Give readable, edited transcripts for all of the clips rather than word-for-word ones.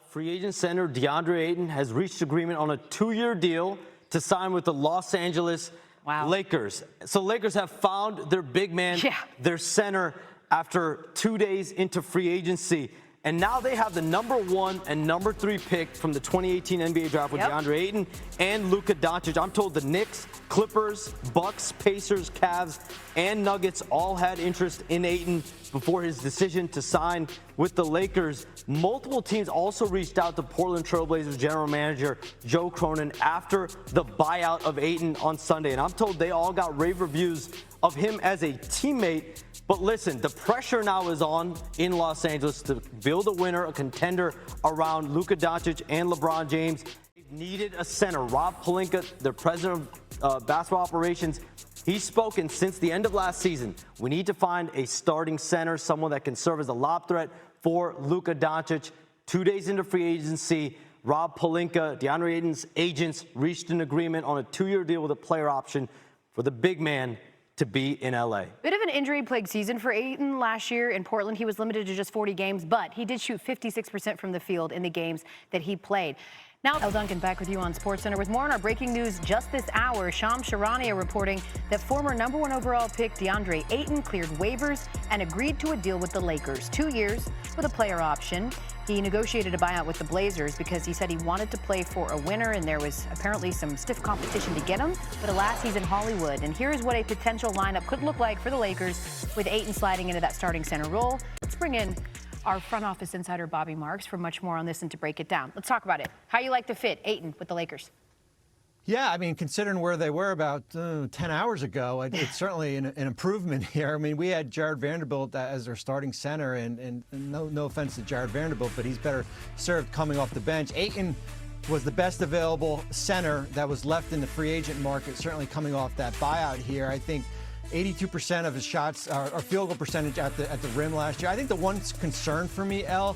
Free agent center Deandre Ayton has reached agreement on a 2-year deal to sign with the Los Angeles Lakers. So Lakers have found their big man, their center, after 2 days into free agency. And now they have the #1 and #3 pick from the 2018 NBA draft with Deandre Ayton and Luka Dončić. I'm told the Knicks, Clippers, Bucks, Pacers, Cavs, and Nuggets all had interest in Ayton before his decision to sign with the Lakers. Multiple teams also reached out to Portland Trail Blazers general manager Joe Cronin after the buyout of Ayton on Sunday. And I'm told they all got rave reviews of him as a teammate. But listen, the pressure now is on in Los Angeles to build a winner, a contender around Luka Dončić and LeBron James. They've needed a center. Rob Pelinka, their president of basketball operations, he's spoken since the end of last season. We need to find a starting center, someone that can serve as a lob threat for Luka Dončić. 2 days into free agency, Rob Pelinka, DeAndre Ayton's agents, reached an agreement on a 2-year deal with a player option for the big man to be in LA. Bit of an injury-plagued season for Ayton last year in Portland. He was limited to just 40 games, but he did shoot 56% from the field in the games that he played. Now, El Duncan back with you on SportsCenter with more on our breaking news just this hour. Shams Charania reporting that former #1 overall pick Deandre Ayton cleared waivers and agreed to a deal with the Lakers. 2 years with a player option. He negotiated a buyout with the Blazers because he said he wanted to play for a winner, and there was apparently some stiff competition to get him. But alas, he's in Hollywood. And here's what a potential lineup could look like for the Lakers with Ayton sliding into that starting center role. Let's bring in our front office insider, Bobby Marks, for much more on this and to break it down. Let's talk about it. How you like to fit Ayton with the Lakers? Yeah, I mean, considering where they were about 10 hours ago, it's certainly an improvement here. I mean, we had Jared Vanderbilt as their starting center, and no offense to Jared Vanderbilt, but he's better served coming off the bench. Ayton was the best available center that was left in the free agent market, certainly coming off that buyout here. I think 82% of his shots are field goal percentage at the rim last year. I think the one concern for me, El,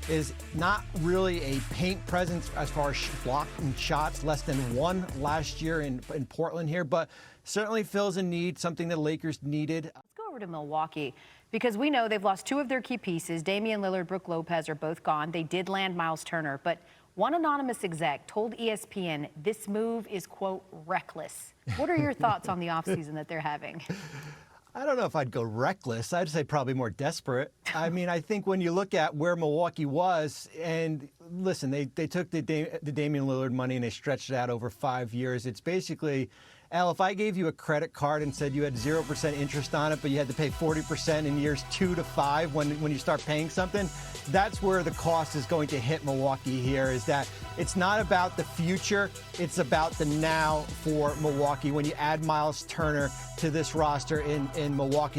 is not really a paint presence as far as blocking shots, less than 1 last year in Portland here, but certainly fills a need, something the Lakers needed. Let's go over to Milwaukee because we know they've lost 2 of their key pieces. Damian Lillard, Brook Lopez are both gone. They did land Miles Turner, but one anonymous exec told ESPN this move is, quote, reckless. What are your thoughts on the offseason that they're having? I don't know if I'd go reckless. I'd say probably more desperate. I mean, I think when you look at where Milwaukee was, and listen, they took the Damian Lillard money and they stretched it out over 5 years. It's basically, Al, if I gave you a credit card and said you had 0% interest on it, but you had to pay 40% in years 2 to 5 when you start paying something, that's where the cost is going to hit Milwaukee here, is that it's not about the future, it's about the now for Milwaukee when you add Miles Turner to this roster in Milwaukee.